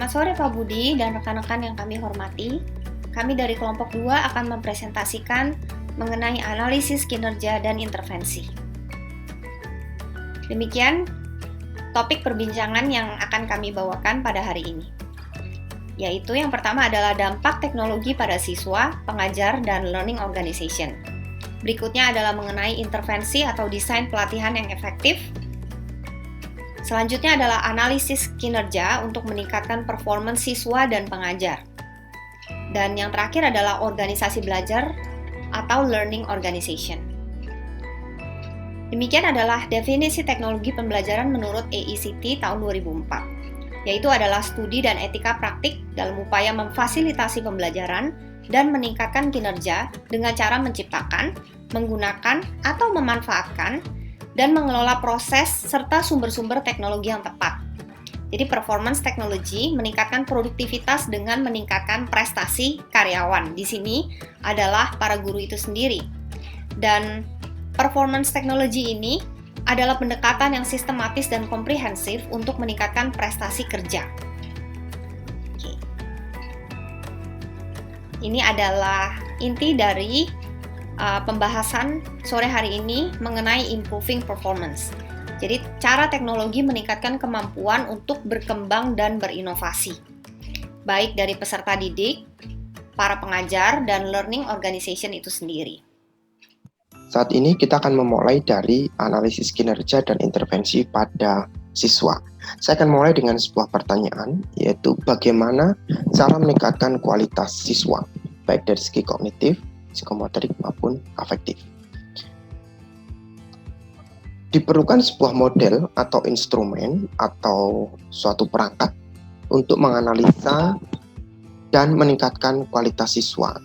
Selamat sore Pak Budi dan rekan-rekan yang kami hormati. Kami dari kelompok 2 akan mempresentasikan mengenai analisis kinerja dan intervensi. Demikian topik perbincangan yang akan kami bawakan pada hari ini. Yaitu yang pertama adalah dampak teknologi pada siswa, pengajar, dan learning organization. Berikutnya adalah mengenai intervensi atau desain pelatihan yang efektif. Selanjutnya adalah analisis kinerja untuk meningkatkan performance siswa dan pengajar. Dan yang terakhir adalah organisasi belajar atau learning organization. Demikian adalah definisi teknologi pembelajaran menurut AICTE tahun 2004, yaitu adalah studi dan etika praktik dalam upaya memfasilitasi pembelajaran dan meningkatkan kinerja dengan cara menciptakan, menggunakan, atau memanfaatkan dan mengelola proses serta sumber-sumber teknologi yang tepat. Jadi performance technology meningkatkan produktivitas dengan meningkatkan prestasi karyawan. Di sini adalah para guru itu sendiri. Dan performance technology ini adalah pendekatan yang sistematis dan komprehensif untuk meningkatkan prestasi kerja. Oke. Ini adalah inti dari pembahasan sore hari ini mengenai improving performance. Jadi, cara teknologi meningkatkan kemampuan untuk berkembang dan berinovasi, baik dari peserta didik, para pengajar, dan learning organization itu sendiri. Saat ini kita akan memulai dari analisis kinerja dan intervensi pada siswa. Saya akan mulai dengan sebuah pertanyaan, yaitu bagaimana cara meningkatkan kualitas siswa, baik dari segi kognitif, psikomotorik maupun afektif. Diperlukan sebuah model atau instrumen atau suatu perangkat untuk menganalisa dan meningkatkan kualitas siswa.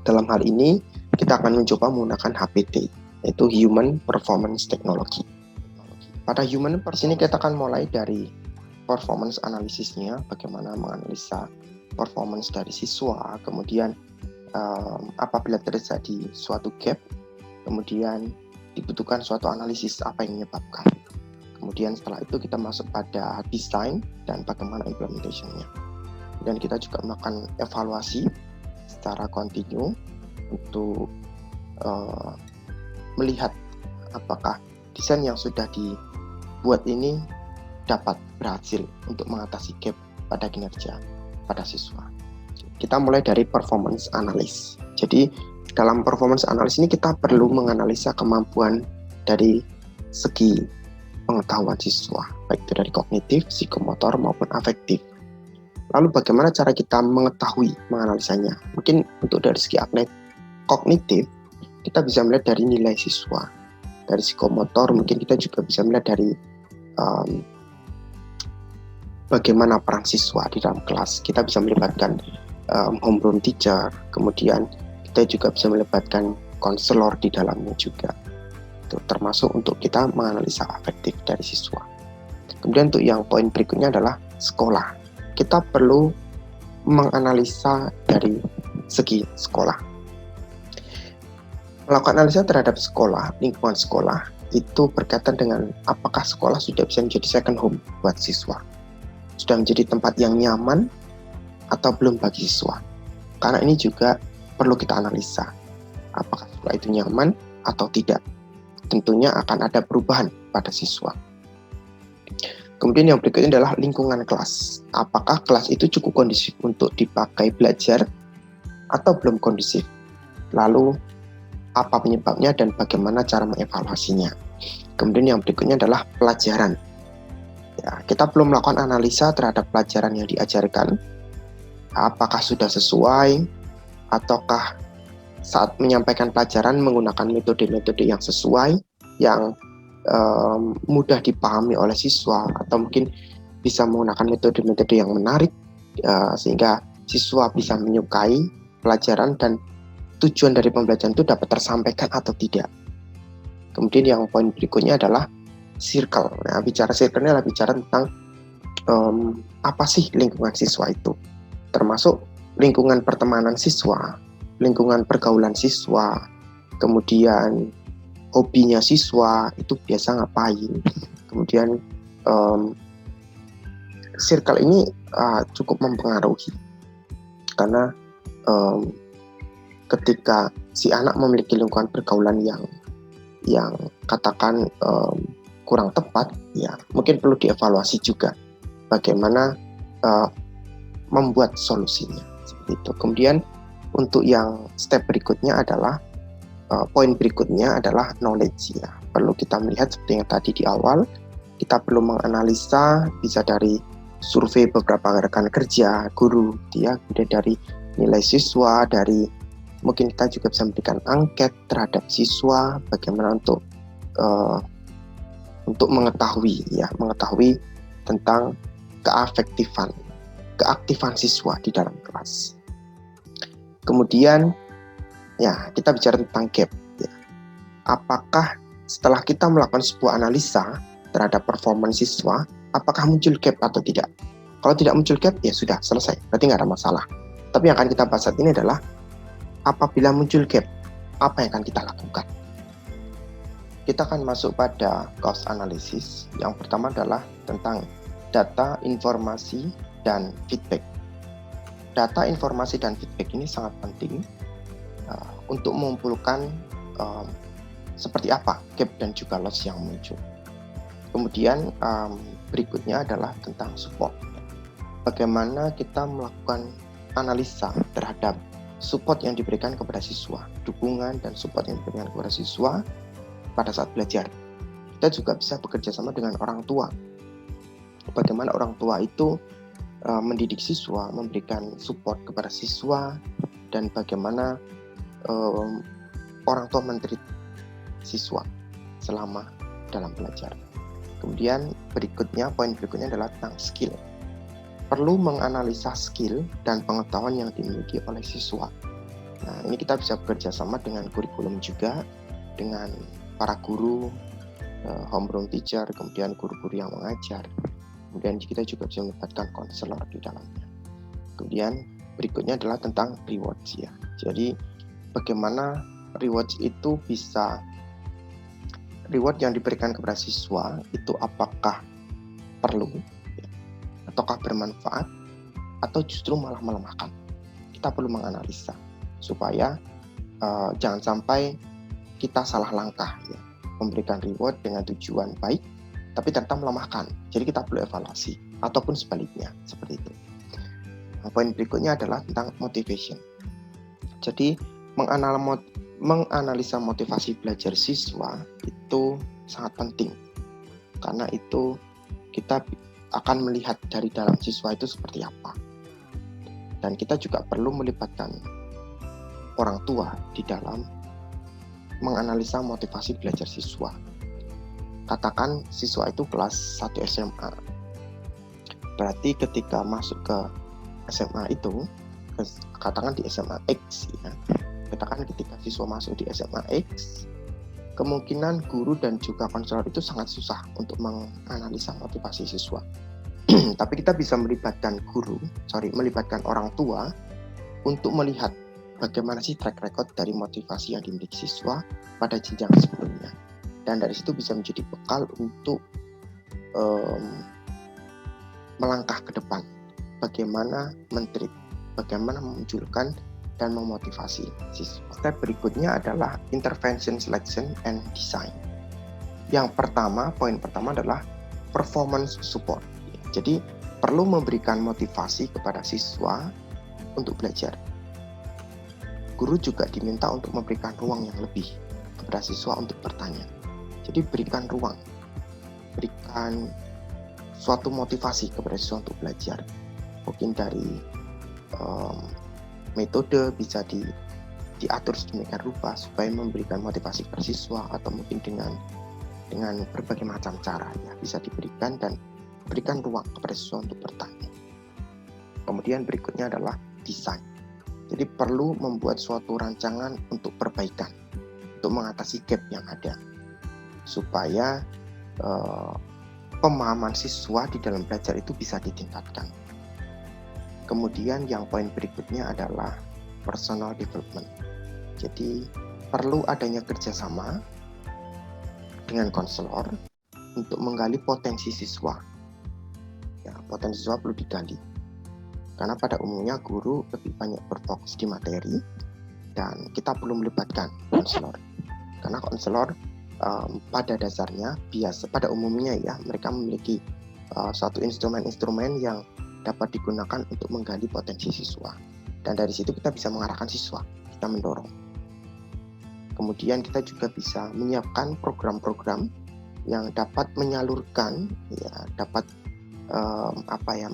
Dalam hal ini, kita akan mencoba menggunakan HPT, yaitu Human Performance Technology. Pada Human Performance ini kita akan mulai dari performance analisisnya, bagaimana menganalisa performance dari siswa, kemudian apabila terjadi suatu gap, kemudian dibutuhkan suatu analisis apa yang menyebabkan. Kemudian setelah itu kita masuk pada design dan bagaimana implementation-nya. Dan kita juga melakukan evaluasi secara kontinu untuk melihat apakah desain yang sudah dibuat ini dapat berhasil untuk mengatasi gap pada kinerja pada siswa. Kita mulai dari performance analysis. Jadi dalam performance analysis ini kita perlu menganalisa kemampuan dari segi pengetahuan siswa, baik itu dari kognitif, psikomotor maupun afektif. Lalu bagaimana cara kita mengetahui menganalisanya? Mungkin untuk dari segi kognitif, kita bisa melihat dari nilai siswa. Dari psikomotor mungkin kita juga bisa melihat dari bagaimana peran siswa di dalam kelas. Kita bisa melibatkan homeroom teacher, kemudian kita juga bisa melibatkan konselor di dalamnya juga. Itu termasuk untuk kita menganalisa afektif dari siswa. Kemudian untuk yang poin berikutnya adalah sekolah. Kita perlu menganalisa dari segi sekolah. Melakukan analisa terhadap sekolah, lingkungan sekolah, itu berkaitan dengan apakah sekolah sudah bisa menjadi second home buat siswa. Sudah menjadi tempat yang nyaman atau belum bagi siswa. Karena ini juga perlu kita analisa. Apakah sekolah itu nyaman atau tidak. Tentunya akan ada perubahan pada siswa. Kemudian yang berikutnya adalah lingkungan kelas. Apakah kelas itu cukup kondusif untuk dipakai belajar atau belum kondusif? Lalu apa penyebabnya dan bagaimana cara mengevaluasinya? Kemudian yang berikutnya adalah pelajaran. Ya, kita belum melakukan analisa terhadap pelajaran yang diajarkan. Apakah sudah sesuai ataukah saat menyampaikan pelajaran menggunakan metode-metode yang sesuai, yang mudah dipahami oleh siswa, atau mungkin bisa menggunakan metode-metode yang menarik sehingga siswa bisa menyukai pelajaran dan tujuan dari pembelajaran itu dapat tersampaikan atau tidak. Kemudian yang poin berikutnya adalah circle. Nah, bicara circle ini adalah bicara tentang apa sih lingkungan siswa itu, termasuk lingkungan pertemanan siswa, lingkungan pergaulan siswa, kemudian hobinya siswa itu biasa ngapain, kemudian circle ini cukup mempengaruhi karena ketika si anak memiliki lingkungan pergaulan yang katakan kurang tepat, ya mungkin perlu dievaluasi juga bagaimana membuat solusinya seperti itu. Kemudian untuk yang step berikutnya adalah poin berikutnya adalah knowledge, ya. Perlu kita melihat seperti yang tadi di awal, kita perlu menganalisa bisa dari survei beberapa rekan kerja, guru, ya, kemudian dari nilai siswa, dari mungkin kita juga bisa memberikan angket terhadap siswa bagaimana untuk mengetahui tentang keaktifan siswa di dalam kelas. Kemudian ya kita bicara tentang gap, ya. Apakah setelah kita melakukan sebuah analisa terhadap performance siswa, apakah muncul gap atau tidak? Kalau tidak muncul gap, ya sudah selesai, berarti nggak ada masalah. Tapi yang akan kita bahas saat ini adalah apabila muncul gap, apa yang akan kita lakukan? Kita akan masuk pada cause analysis. Yang pertama adalah tentang data, informasi, dan feedback. Data, informasi, dan feedback ini sangat penting untuk mengumpulkan seperti apa gap dan juga loss yang muncul. Kemudian berikutnya adalah tentang support. Bagaimana kita melakukan analisa terhadap support yang diberikan kepada siswa, dukungan dan support yang diberikan kepada siswa pada saat belajar. Kita juga bisa bekerja sama dengan orang tua. Bagaimana orang tua itu mendidik siswa, memberikan support kepada siswa, dan bagaimana orang tua mentreat siswa selama dalam belajar. Kemudian poin berikutnya adalah tentang skill. Perlu menganalisa skill dan pengetahuan yang dimiliki oleh siswa. Nah, ini kita bisa bekerja sama dengan kurikulum juga, dengan para guru, homeroom teacher, kemudian guru-guru yang mengajar. Kemudian kita juga bisa melibatkan konselor di dalamnya. Kemudian berikutnya adalah tentang rewards, ya. Jadi bagaimana rewards itu reward yang diberikan kepada siswa itu apakah perlu, ya, ataukah bermanfaat, atau justru malah melemahkan. Kita perlu menganalisa supaya jangan sampai kita salah langkah, ya, memberikan reward dengan tujuan baik tapi ternyata melemahkan. Jadi kita perlu evaluasi ataupun sebaliknya seperti itu. Nah, poin berikutnya adalah tentang motivation. Jadi menganalisa motivasi belajar siswa itu sangat penting karena itu kita akan melihat dari dalam siswa itu seperti apa. Dan kita juga perlu melibatkan orang tua di dalam menganalisa motivasi belajar siswa. Katakan siswa itu kelas 1 SMA. Berarti ketika masuk ke SMA itu, katakan di SMA X, ya. Katakan ketika siswa masuk di SMA X, kemungkinan guru dan juga konselor itu sangat susah untuk menganalisa motivasi siswa. Tapi kita bisa melibatkan melibatkan orang tua untuk melihat bagaimana sih track record dari motivasi yang dimiliki siswa pada jenjang sebelumnya. Dan dari situ bisa menjadi bekal untuk melangkah ke depan. Bagaimana mentreat, bagaimana memunculkan dan memotivasi siswa. Step berikutnya adalah intervention selection and design. Poin pertama adalah performance support. Jadi perlu memberikan motivasi kepada siswa untuk belajar. Guru juga diminta untuk memberikan ruang yang lebih kepada siswa untuk bertanya. Jadi berikan ruang, berikan suatu motivasi kepada siswa untuk belajar. Mungkin dari metode bisa diatur sedemikian rupa supaya memberikan motivasi kepada siswa, atau mungkin dengan berbagai macam cara, ya, bisa diberikan dan berikan ruang kepada siswa untuk bertanya. Kemudian berikutnya adalah desain. Jadi perlu membuat suatu rancangan untuk perbaikan, untuk mengatasi gap yang ada, supaya pemahaman siswa di dalam belajar itu bisa ditingkatkan. Kemudian yang poin berikutnya adalah personal development. Jadi perlu adanya kerjasama dengan konselor untuk menggali potensi siswa. Ya, potensi siswa perlu digali. Karena pada umumnya guru lebih banyak berfokus di materi dan kita perlu melibatkan konselor. Karena konselor pada dasarnya pada umumnya ya mereka memiliki suatu instrumen-instrumen yang dapat digunakan untuk menggali potensi siswa. Dan dari situ kita bisa mengarahkan siswa, kita mendorong. Kemudian kita juga bisa menyiapkan program-program yang dapat menyalurkan, ya, dapat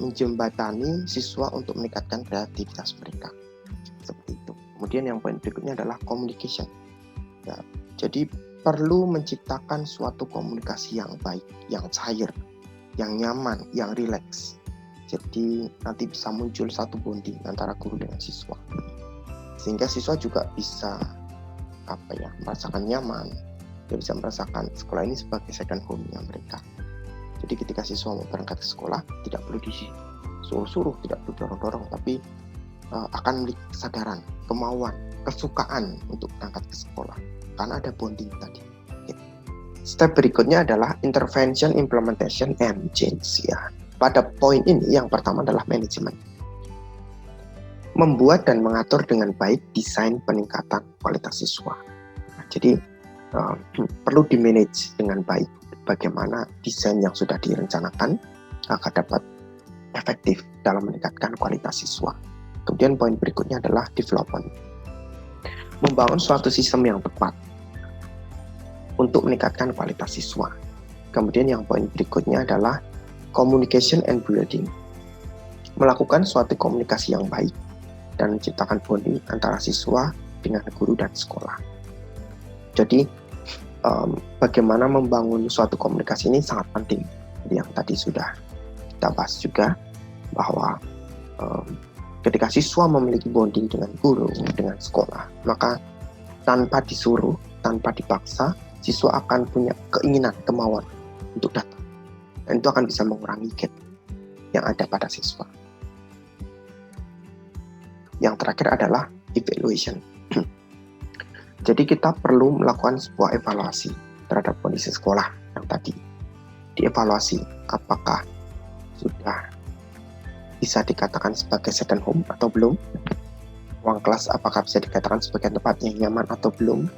menjembatani siswa untuk meningkatkan kreativitas mereka. Seperti itu. Kemudian yang poin berikutnya adalah communication. Ya, jadi perlu menciptakan suatu komunikasi yang baik, yang cair, yang nyaman, yang rileks. Jadi nanti bisa muncul satu bonding antara guru dengan siswa. Sehingga siswa juga bisa merasakan nyaman. Dia bisa merasakan sekolah ini sebagai second home-nya mereka. Jadi ketika siswa mau berangkat ke sekolah, tidak perlu disuruh-suruh, tidak perlu dorong-dorong, tapi akan memiliki kesadaran, kemauan, kesukaan untuk berangkat ke sekolah. Karena ada bonding tadi. Okay. Step berikutnya adalah intervention, implementation, and change. Ya. Pada poin ini, yang pertama adalah manajemen. Membuat dan mengatur dengan baik desain peningkatan kualitas siswa. Nah, jadi perlu di-manage dengan baik bagaimana desain yang sudah direncanakan agar dapat efektif dalam meningkatkan kualitas siswa. Kemudian poin berikutnya adalah development. Membangun suatu sistem yang tepat untuk meningkatkan kualitas siswa. Kemudian yang poin berikutnya adalah communication and building. Melakukan suatu komunikasi yang baik dan menciptakan bonding antara siswa dengan guru dan sekolah. Jadi bagaimana membangun suatu komunikasi ini sangat penting. Yang tadi sudah kita bahas juga bahwa ketika siswa memiliki bonding dengan guru, dengan sekolah, maka tanpa disuruh, tanpa dipaksa, siswa akan punya keinginan, kemauan untuk datang. Dan itu akan bisa mengurangi gap yang ada pada siswa. Yang terakhir adalah evaluation. Jadi kita perlu melakukan sebuah evaluasi terhadap kondisi sekolah yang tadi. Dievaluasi apakah sudah bisa dikatakan sebagai second home atau belum. Ruang kelas apakah bisa dikatakan sebagai tempat yang nyaman atau belum.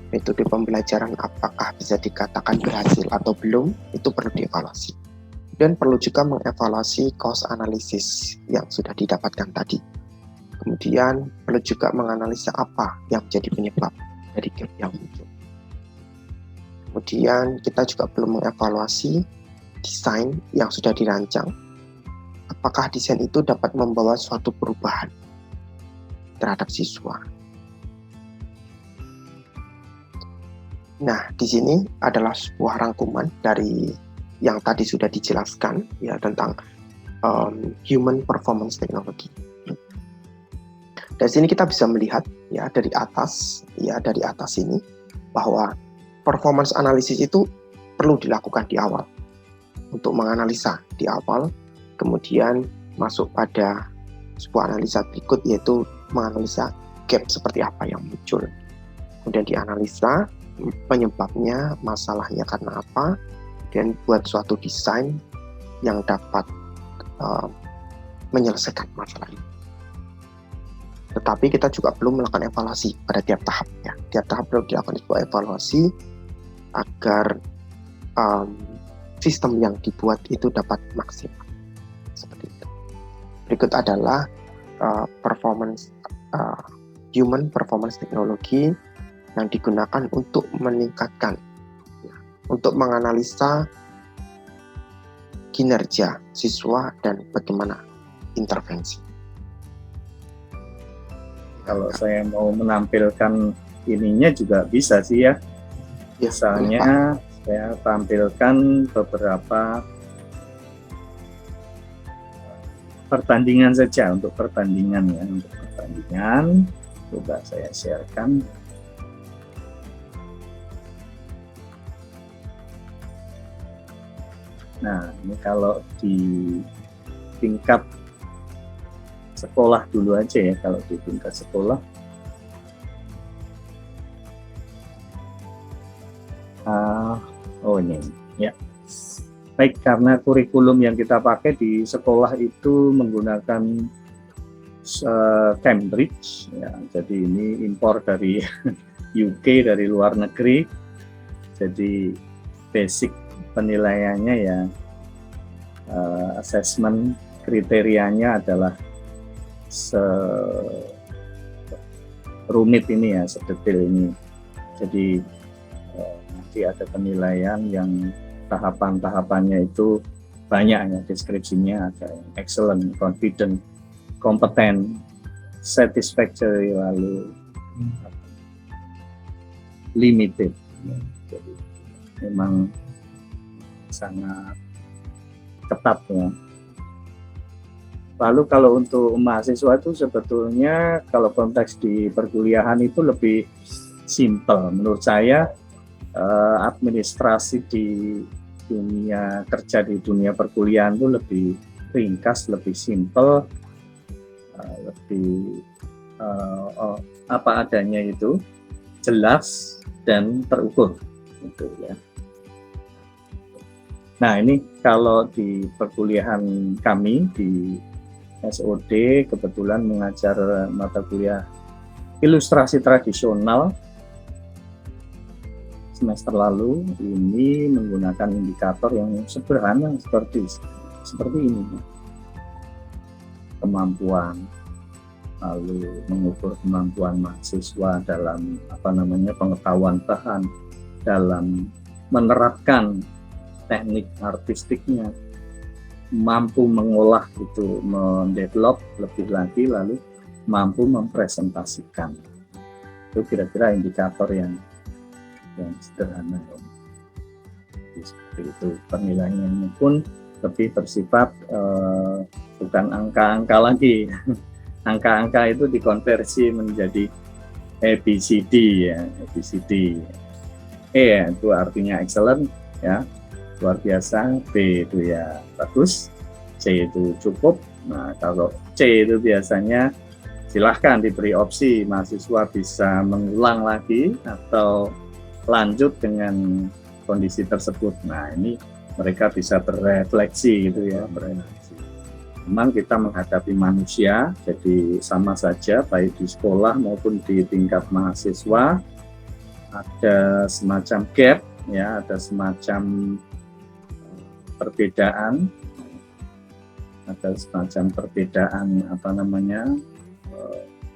Metode pembelajaran apakah bisa dikatakan berhasil atau belum. Itu perlu dievaluasi. Dan perlu juga mengevaluasi cost analysis yang sudah didapatkan tadi. Kemudian perlu juga menganalisa apa yang menjadi penyebab dari gap yang muncul. Kemudian kita juga perlu mengevaluasi desain yang sudah dirancang. Apakah desain itu dapat membawa suatu perubahan terhadap siswa. Nah, di sini adalah sebuah rangkuman dari yang tadi sudah dijelaskan ya tentang human performance technology. Dari sini kita bisa melihat ya dari atas ini bahwa performance analisis itu perlu dilakukan di awal untuk menganalisa di awal, kemudian masuk pada sebuah analisa berikut yaitu menganalisa gap seperti apa yang muncul. Kemudian dianalisa penyebabnya, masalahnya karena apa, dan buat suatu desain yang dapat menyelesaikan masalah ini. Tetapi kita juga perlu melakukan evaluasi pada tiap tahapnya. Tiap tahap perlu dilakukan sebuah evaluasi agar sistem yang dibuat itu dapat maksimal. Seperti itu. Berikut adalah human performance technology yang digunakan untuk meningkatkan, untuk menganalisa kinerja siswa dan bagaimana intervensi. Kalau saya mau menampilkan ininya juga bisa sih ya. Misalnya saya tampilkan beberapa pertandingan saja untuk pertandingan ya. Untuk pertandingan coba saya sharekan. Nah, ini kalau di tingkat sekolah dulu aja ya, kalau di tingkat sekolah. Oh ini ya. baik karena kurikulum yang kita pakai di sekolah itu menggunakan Cambridge, ya, jadi ini impor dari UK, dari luar negeri. Jadi basic penilaiannya ya assessment kriterianya adalah rumit ini ya, sedetail ini. Jadi nanti ada penilaian yang tahapan-tahapannya itu banyak ya, deskripsinya ada yang excellent, confident, competent, satisfactory, lalu limited. Jadi memang sangat ketat ya. Lalu kalau untuk mahasiswa itu sebetulnya kalau konteks di perkuliahan itu lebih simple menurut saya. Administrasi di dunia kerja, di dunia perkuliahan itu lebih ringkas, lebih simple, lebih apa adanya itu, jelas dan terukur gitu ya. Nah ini kalau di perkuliahan kami di SOD kebetulan mengajar mata kuliah ilustrasi tradisional. Semester lalu ini menggunakan indikator yang sederhana seperti ini, kemampuan, lalu mengukur kemampuan mahasiswa dalam pengetahuan bahan, dalam menerapkan teknik artistiknya, mampu mengolah itu, mendevelop lebih lagi, lalu mampu mempresentasikan. Itu kira-kira indikator yang sederhana. Seperti itu. Penilaiannya pun lebih bersifat bukan angka-angka lagi. Angka-angka itu dikonversi menjadi ABCD ya, ABCD. E itu artinya excellent ya, luar biasa. B itu ya bagus. C itu cukup. Nah kalau C itu biasanya silahkan diberi opsi, mahasiswa bisa mengulang lagi atau lanjut dengan kondisi tersebut. Nah ini mereka bisa berefleksi gitu ya, berefleksi. Memang kita menghadapi manusia, jadi sama saja baik di sekolah maupun di tingkat mahasiswa ada semacam gap ya, ada semacam perbedaan,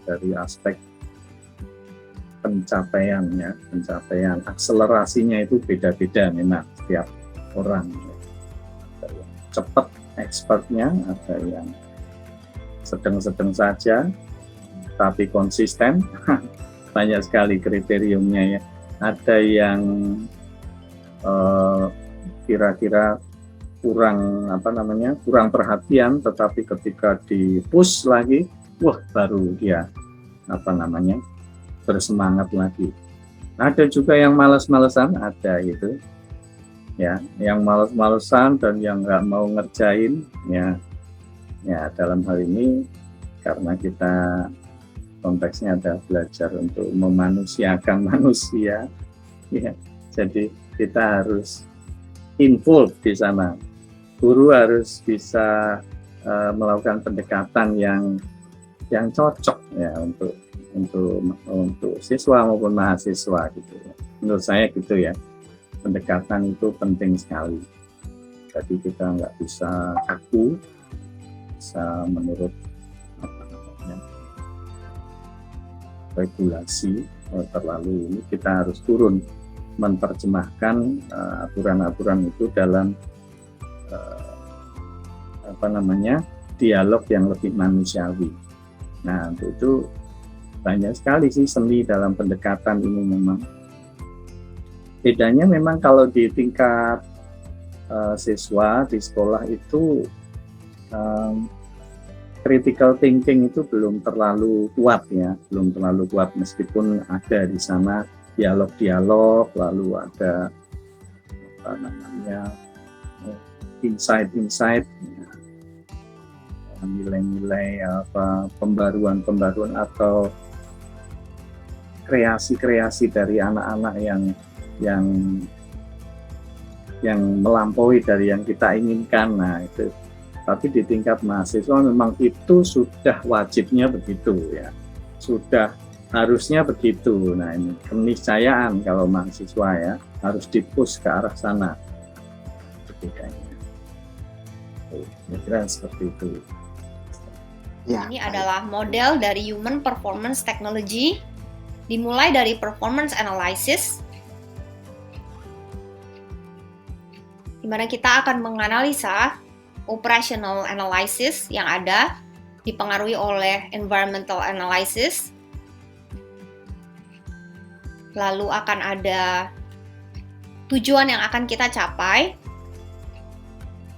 dari aspek pencapaian akselerasinya itu beda-beda memang setiap orang. Ada yang cepat expertnya, ada yang sedang-sedang saja tapi konsisten. Banyak sekali kriteriumnya ya. Ada yang kira-kira kurang perhatian, tetapi ketika di push lagi, baru dia bersemangat lagi. Ada juga yang malas-malesan, ada gitu ya, yang malas-malesan dan yang nggak mau ngerjain ya. Dalam hal ini karena kita konteksnya ada belajar untuk memanusiakan manusia ya, jadi kita harus involve di sana. Guru harus bisa melakukan pendekatan yang cocok ya untuk siswa maupun mahasiswa gitu. Menurut saya gitu ya, pendekatan itu penting sekali. Jadi kita nggak bisa kaku, bisa menurut regulasi terlalu ini. Kita harus turun menerjemahkan aturan-aturan itu dalam dialog yang lebih manusiawi. Nah untuk itu banyak sekali sih seni dalam pendekatan ini. Memang bedanya memang kalau di tingkat siswa di sekolah itu critical thinking itu belum terlalu kuat ya, meskipun ada di sana dialog-dialog, lalu ada insight, nilai-nilai pembaruan atau kreasi-kreasi dari anak-anak yang yang melampaui dari yang kita inginkan. Nah itu, tapi di tingkat mahasiswa memang itu sudah wajibnya begitu ya, sudah harusnya begitu. Nah ini keniscayaan kalau mahasiswa ya harus di-push ke arah sana. Kira-kira seperti itu. Ya, Ini baik. adalah model dari Human Performance Technology, dimulai dari Performance Analysis, di mana kita akan menganalisa Operational Analysis yang ada, dipengaruhi oleh Environmental Analysis, lalu akan ada tujuan yang akan kita capai,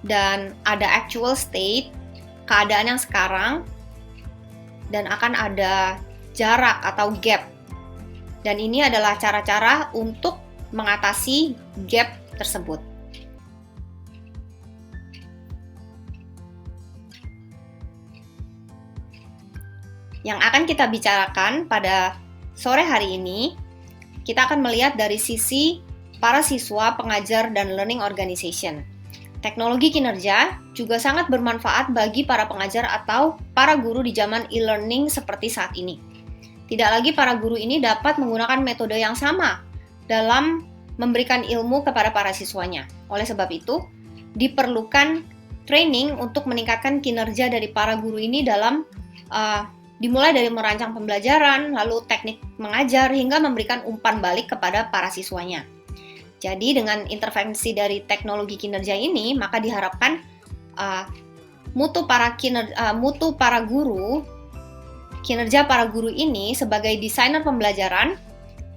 dan ada actual state, keadaan yang sekarang, dan akan ada jarak atau gap. Dan ini adalah cara-cara untuk mengatasi gap tersebut. Yang akan kita bicarakan pada sore hari ini, kita akan melihat dari sisi para siswa, pengajar, dan learning organization. Teknologi kinerja juga sangat bermanfaat bagi para pengajar atau para guru di zaman e-learning seperti saat ini. Tidak lagi para guru ini dapat menggunakan metode yang sama dalam memberikan ilmu kepada para siswanya. Oleh sebab itu, diperlukan training untuk meningkatkan kinerja dari para guru ini dalam dimulai dari merancang pembelajaran, lalu teknik mengajar, hingga memberikan umpan balik kepada para siswanya. Jadi dengan intervensi dari teknologi kinerja ini, maka diharapkan mutu para guru, kinerja para guru ini sebagai desainer pembelajaran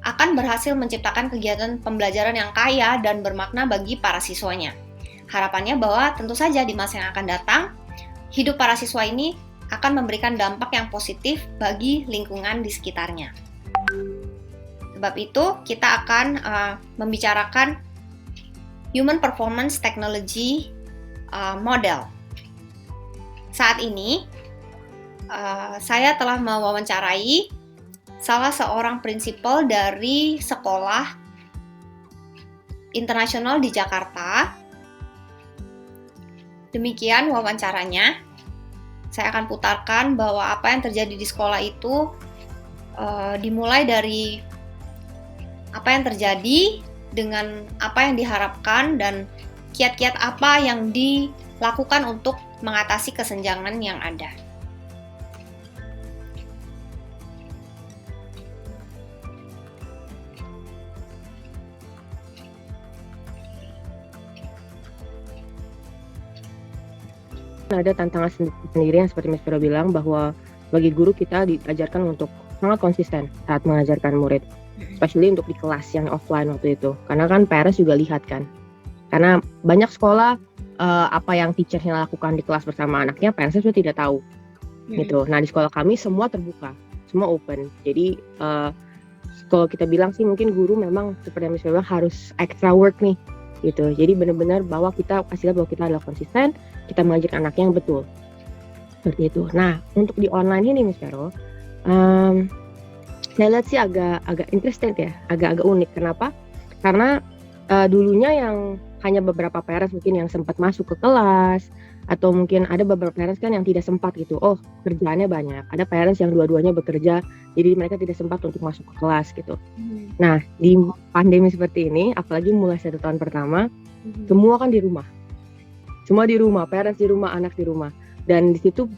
akan berhasil menciptakan kegiatan pembelajaran yang kaya dan bermakna bagi para siswanya. Harapannya bahwa tentu saja di masa yang akan datang, hidup para siswa ini akan memberikan dampak yang positif bagi lingkungan di sekitarnya. Sebab itu, kita akan membicarakan Human Performance Technology Model. Saat ini, saya telah mewawancarai salah seorang prinsipal dari sekolah internasional di Jakarta. Demikian wawancaranya. Saya akan putarkan bahwa apa yang terjadi di sekolah itu dimulai dari apa yang terjadi dengan apa yang diharapkan dan kiat-kiat apa yang dilakukan untuk mengatasi kesenjangan yang ada. Ada tantangan sendiri yang seperti Mas Vero bilang bahwa bagi guru kita diajarkan untuk sangat konsisten saat mengajarkan murid, especially untuk di kelas yang offline waktu itu. Karena kan parents juga lihat kan, karena banyak sekolah apa yang teachernya lakukan di kelas bersama anaknya, parentsnya sudah tidak tahu, gitu. Nah di sekolah kami semua terbuka, semua open. Jadi kalau kita bilang sih mungkin guru memang seperti yang Mas Vero bilang harus extra work nih, gitu. Jadi benar-benar bahwa kita kasih lihat bahwa kita adalah konsisten, kita mengajarkan anaknya yang betul, seperti itu. Nah untuk di online ini Mas Vero, saya lihat sih agak interesting ya, agak unik. Kenapa? Karena dulunya yang hanya beberapa parents mungkin yang sempat masuk ke kelas, atau mungkin ada beberapa parents kan yang tidak sempat gitu. Oh kerjaannya banyak. Ada parents yang dua-duanya bekerja, jadi mereka tidak sempat untuk masuk ke kelas gitu. Nah di pandemi seperti ini, apalagi mulai 1 tahun pertama, semua kan di rumah. Semua di rumah, parents di rumah, anak di rumah. Dan di situ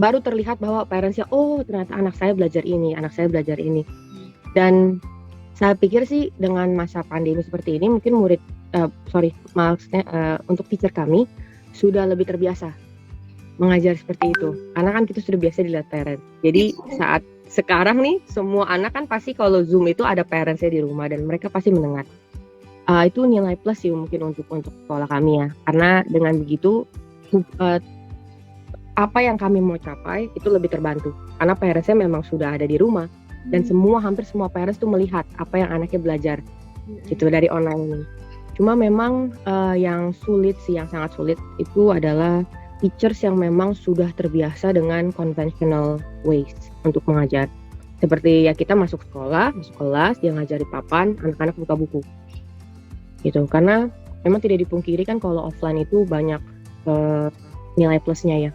baru terlihat bahwa parentsnya, oh ternyata anak saya belajar ini, anak saya belajar ini. Dan saya pikir sih dengan masa pandemi seperti ini, mungkin untuk teacher kami sudah lebih terbiasa mengajar seperti itu. Karena kan kita sudah biasa dilihat parents. Jadi saat sekarang nih, semua anak kan pasti kalau Zoom itu ada parentsnya di rumah dan mereka pasti mendengar. Itu nilai plus sih mungkin untuk sekolah kami ya. Karena dengan begitu apa yang kami mau capai itu lebih terbantu. Karena parentsnya memang sudah ada di rumah dan hampir semua parents tuh melihat apa yang anaknya belajar gitu dari online ini. Cuma memang yang sangat sulit itu adalah teachers yang memang sudah terbiasa dengan conventional ways untuk mengajar. Seperti ya kita masuk sekolah, masuk kelas, dia ngajari papan, anak-anak buka buku. Gitu. Karena memang tidak dipungkiri kan kalau offline itu banyak nilai plusnya ya.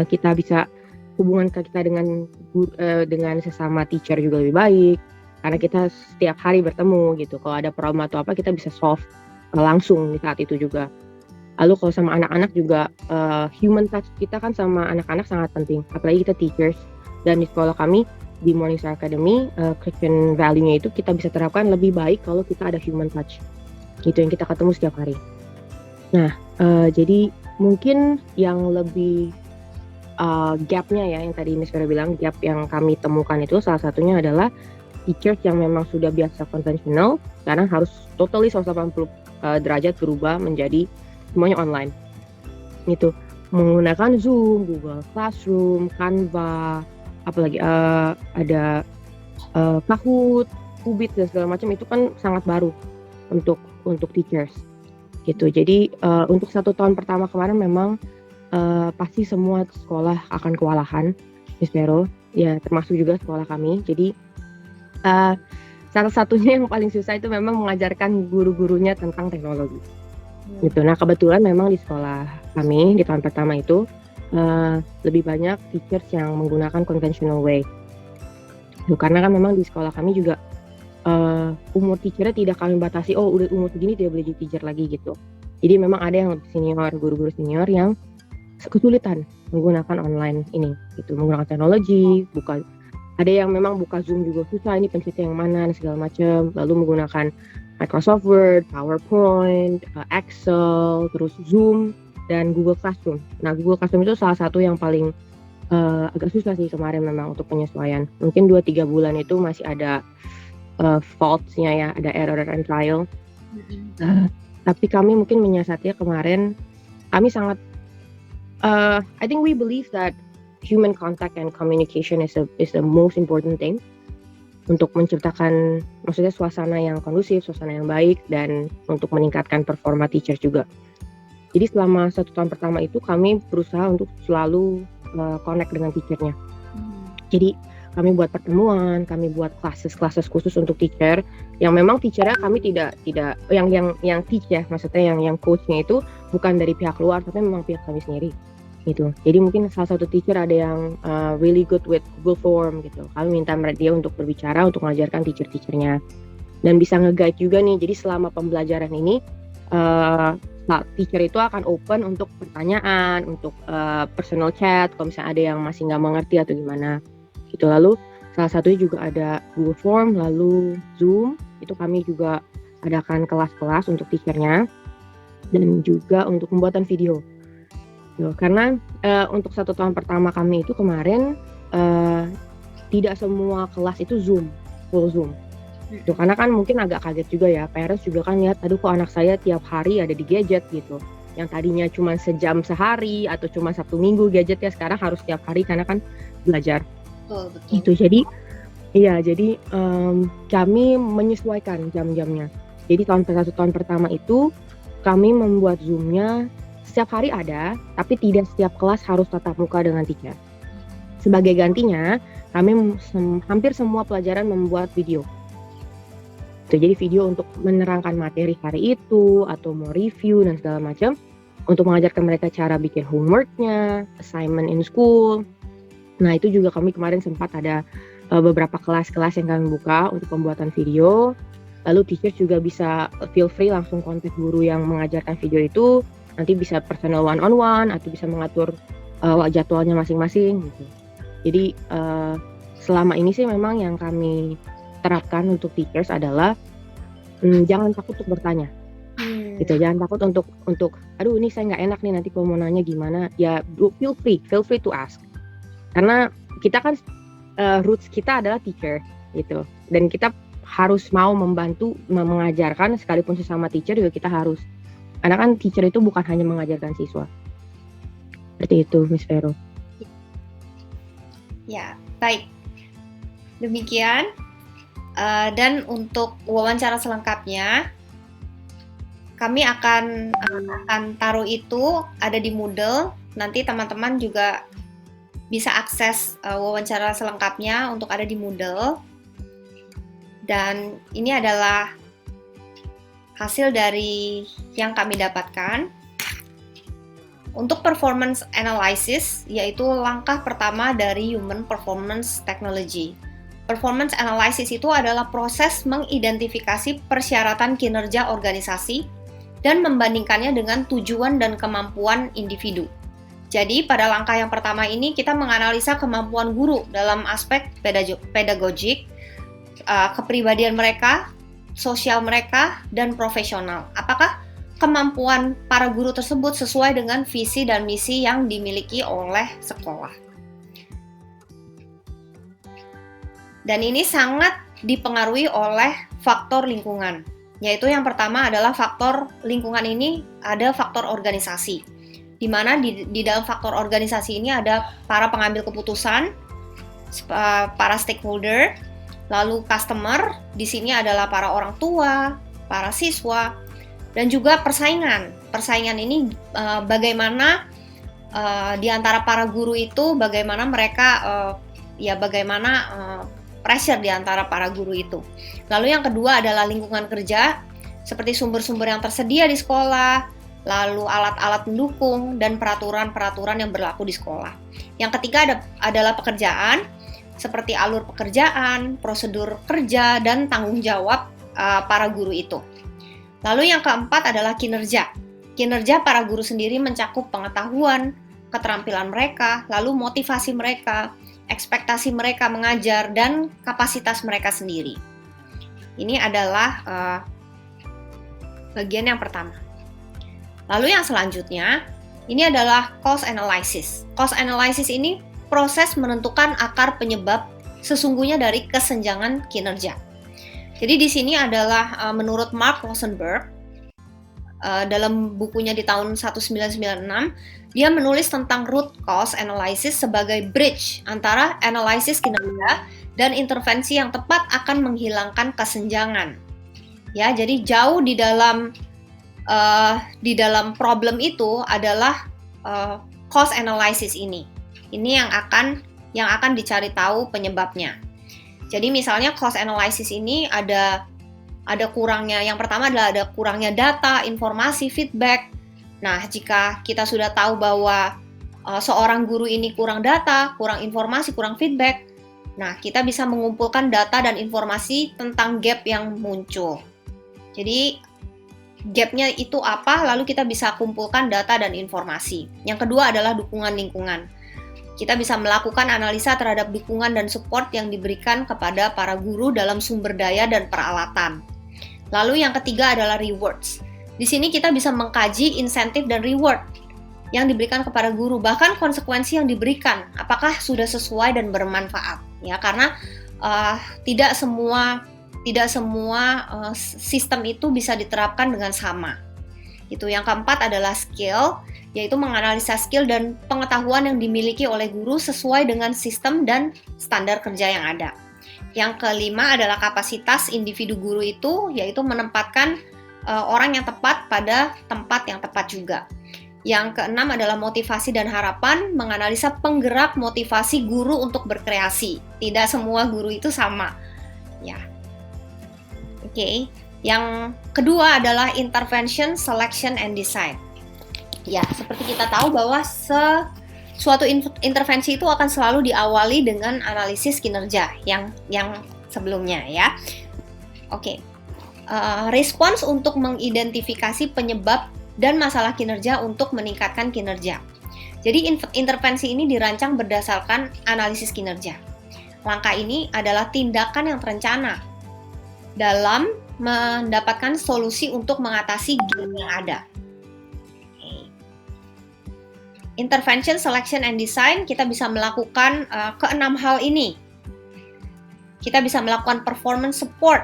Kita bisa hubungan kita dengan sesama teacher juga lebih baik karena kita setiap hari bertemu gitu. Kalau ada problem atau apa kita bisa solve langsung di saat itu juga. Lalu kalau sama anak-anak juga human touch kita kan sama anak-anak sangat penting, apalagi kita teachers. Dan di sekolah kami di Morningstar Academy, Christian value-nya itu kita bisa terapkan lebih baik kalau kita ada human touch. Gitu yang kita ketemu setiap hari. Nah, jadi mungkin yang lebih gap-nya ya yang tadi Miss Vera bilang, gap yang kami temukan itu salah satunya adalah teachers yang memang sudah biasa konvensional sekarang harus totally 180 derajat berubah menjadi semuanya online. Gitu. Menggunakan Zoom, Google Classroom, Canva, apalagi ada Kahoot, Qubit dan segala macam itu kan sangat baru untuk teachers. Gitu. Jadi untuk 1 tahun pertama kemarin memang pasti semua sekolah akan kewalahan, Miss Vero, ya termasuk juga sekolah kami. Jadi salah satunya yang paling susah itu memang mengajarkan guru-gurunya tentang teknologi. Gitu. Nah kebetulan memang di sekolah kami di tahun pertama itu lebih banyak teachers yang menggunakan conventional way. Gitu. Karena kan memang di sekolah kami juga umur teachernya tidak kami batasi, oh udah umur segini tidak boleh jadi teacher lagi gitu. Jadi memang ada yang lebih senior, guru-guru senior yang kesulitan menggunakan online ini, gitu, menggunakan teknologi, ada yang memang buka Zoom juga susah, ini pencetnya yang mana dan segala macam, lalu menggunakan Microsoft Word, PowerPoint, Excel, terus Zoom dan Google Classroom. Nah Google Classroom itu salah satu yang paling agak susah sih kemarin memang untuk penyesuaian. Mungkin 2-3 bulan itu masih ada faults-nya ya, ada error and trial. Tapi kami mungkin menyiasatinya kemarin, kami sangat I think we believe that human contact and communication is the most important thing untuk menciptakan maksudnya suasana yang kondusif, suasana yang baik dan untuk meningkatkan performa teacher juga. Jadi selama 1 tahun pertama itu kami berusaha untuk selalu connect dengan teachernya. Jadi kami buat pertemuan, kami buat classes khusus untuk teacher yang memang teachernya kami tidak yang teach ya, maksudnya yang coachnya itu bukan dari pihak luar tapi memang pihak kami sendiri gitu. Jadi mungkin salah satu teacher ada yang really good with Google Form gitu. Kami minta dia untuk berbicara untuk mengajarkan teacher-teachernya dan bisa nge-guide juga nih. Jadi selama pembelajaran ini teacher itu akan open untuk pertanyaan, untuk personal chat kalau misalnya ada yang masih nggak mengerti atau gimana gitu. Lalu salah satunya juga ada Google Form, lalu Zoom itu kami juga adakan kelas-kelas untuk teachernya dan juga untuk pembuatan video. Karena untuk 1 tahun pertama kami itu kemarin tidak semua kelas itu full Zoom. Karena kan mungkin agak kaget juga ya, parents juga kan lihat, aduh kok anak saya tiap hari ada di gadget gitu. Yang tadinya cuma sejam sehari atau cuma Sabtu Minggu gadget ya sekarang harus tiap hari karena kan belajar. Betul. Itu jadi kami menyesuaikan jam-jamnya. Jadi 1 tahun pertama itu kami membuat Zoom-nya setiap hari ada, tapi tidak setiap kelas harus tatap muka dengan teacher. Sebagai gantinya, kami hampir semua pelajaran membuat video. Jadi video untuk menerangkan materi hari itu, atau mau review dan segala macam, untuk mengajarkan mereka cara bikin homework-nya, assignment in school. Nah itu juga kami kemarin sempat ada beberapa kelas-kelas yang kami buka untuk pembuatan video. Lalu teacher juga bisa feel free langsung kontak guru yang mengajarkan video itu. Nanti bisa personal one-on-one atau bisa mengatur jadwalnya masing-masing gitu. Jadi selama ini sih memang yang kami terapkan untuk teachers adalah jangan takut untuk bertanya. Gitu, jangan takut untuk aduh ini saya nggak enak nih nanti kalau mau nanya gimana. Ya feel free to ask. Karena kita kan roots kita adalah teacher gitu. Dan kita harus mau membantu mengajarkan sekalipun sesama teacher juga kita harus. Karena kan teacher itu bukan hanya mengajarkan siswa. Seperti itu, Miss Vero. Ya, baik. Demikian. Dan untuk wawancara selengkapnya, kami akan taruh itu ada di Moodle. Nanti teman-teman juga bisa akses wawancara selengkapnya untuk ada di Moodle. Dan ini adalah hasil dari yang kami dapatkan, untuk performance analysis, yaitu langkah pertama dari Human Performance Technology. Performance analysis itu adalah proses mengidentifikasi persyaratan kinerja organisasi dan membandingkannya dengan tujuan dan kemampuan individu. Jadi pada langkah yang pertama ini kita menganalisa kemampuan guru dalam aspek pedagogik, kepribadian mereka, sosial mereka, dan profesional. Apakah kemampuan para guru tersebut sesuai dengan visi dan misi yang dimiliki oleh sekolah? Dan ini sangat dipengaruhi oleh faktor lingkungan, yaitu yang pertama adalah faktor lingkungan ini ada faktor organisasi, di mana di dalam faktor organisasi ini ada para pengambil keputusan, para stakeholder, lalu customer, di sini adalah para orang tua, para siswa, dan juga persaingan. Persaingan ini bagaimana di antara para guru itu, bagaimana mereka pressure di antara para guru itu. Lalu yang kedua adalah lingkungan kerja, seperti sumber-sumber yang tersedia di sekolah, lalu alat-alat pendukung, dan peraturan-peraturan yang berlaku di sekolah. Yang ketiga adalah pekerjaan, seperti alur pekerjaan, prosedur kerja, dan tanggung jawab para guru itu. Lalu yang keempat adalah kinerja. Kinerja para guru sendiri mencakup pengetahuan, keterampilan mereka, lalu motivasi mereka, ekspektasi mereka mengajar, dan kapasitas mereka sendiri. Ini adalah bagian yang pertama. Lalu yang selanjutnya, ini adalah cost analysis. Cost analysis ini proses menentukan akar penyebab sesungguhnya dari kesenjangan kinerja. Jadi di sini adalah menurut Mark Rosenberg, dalam bukunya di tahun 1996, dia menulis tentang root cause analysis sebagai bridge antara analisis kinerja dan intervensi yang tepat akan menghilangkan kesenjangan. Ya, jadi jauh di dalam problem itu adalah cost analysis ini. Ini yang akan dicari tahu penyebabnya. Jadi misalnya cost analysis ini ada kurangnya. Yang pertama adalah ada kurangnya data, informasi, feedback. Nah, jika kita sudah tahu bahwa seorang guru ini kurang data, kurang informasi, kurang feedback, nah kita bisa mengumpulkan data dan informasi tentang gap yang muncul. Jadi gapnya itu apa, lalu kita bisa kumpulkan data dan informasi. Yang kedua adalah dukungan lingkungan. Kita bisa melakukan analisa terhadap dukungan dan support yang diberikan kepada para guru dalam sumber daya dan peralatan. Lalu yang ketiga adalah rewards. Di sini kita bisa mengkaji insentif dan reward yang diberikan kepada guru, bahkan konsekuensi yang diberikan, apakah sudah sesuai dan bermanfaat. Ya, karena tidak semua sistem itu bisa diterapkan dengan sama. Itu yang keempat adalah skill, yaitu menganalisa skill dan pengetahuan yang dimiliki oleh guru sesuai dengan sistem dan standar kerja yang ada. Yang kelima adalah kapasitas individu guru itu, yaitu menempatkan orang yang tepat pada tempat yang tepat juga. Yang keenam adalah motivasi dan harapan, menganalisa penggerak motivasi guru untuk berkreasi. Tidak semua guru itu sama. Ya. Oke. Yang kedua adalah intervention, selection, and design. Ya, seperti kita tahu bahwa suatu intervensi itu akan selalu diawali dengan analisis kinerja yang sebelumnya ya. Oke. Respons untuk mengidentifikasi penyebab dan masalah kinerja untuk meningkatkan kinerja. Jadi intervensi ini dirancang berdasarkan analisis kinerja. Langkah ini adalah tindakan yang terencana dalam mendapatkan solusi untuk mengatasi gap yang ada. Intervention, selection, and design, kita bisa melakukan keenam hal ini. Kita bisa melakukan performance support,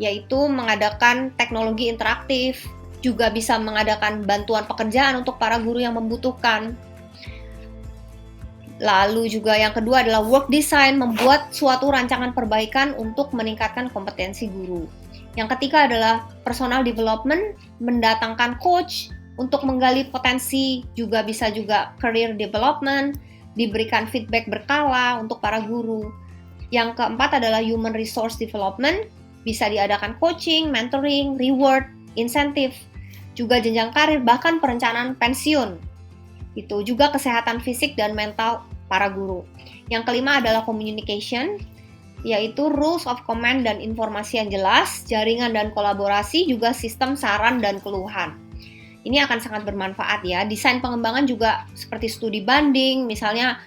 yaitu mengadakan teknologi interaktif, juga bisa mengadakan bantuan pekerjaan untuk para guru yang membutuhkan. Lalu juga yang kedua adalah work design, membuat suatu rancangan perbaikan untuk meningkatkan kompetensi guru. Yang ketiga adalah personal development, mendatangkan coach untuk menggali potensi, juga bisa juga career development, diberikan feedback berkala untuk para guru. Yang keempat adalah human resource development, bisa diadakan coaching, mentoring, reward, insentif, juga jenjang karir, bahkan perencanaan pensiun. Itu juga kesehatan fisik dan mental para guru. Yang kelima adalah communication, yaitu rules of command dan informasi yang jelas, jaringan dan kolaborasi, juga sistem saran dan keluhan. Ini akan sangat bermanfaat ya. Desain pengembangan juga seperti studi banding, misalnya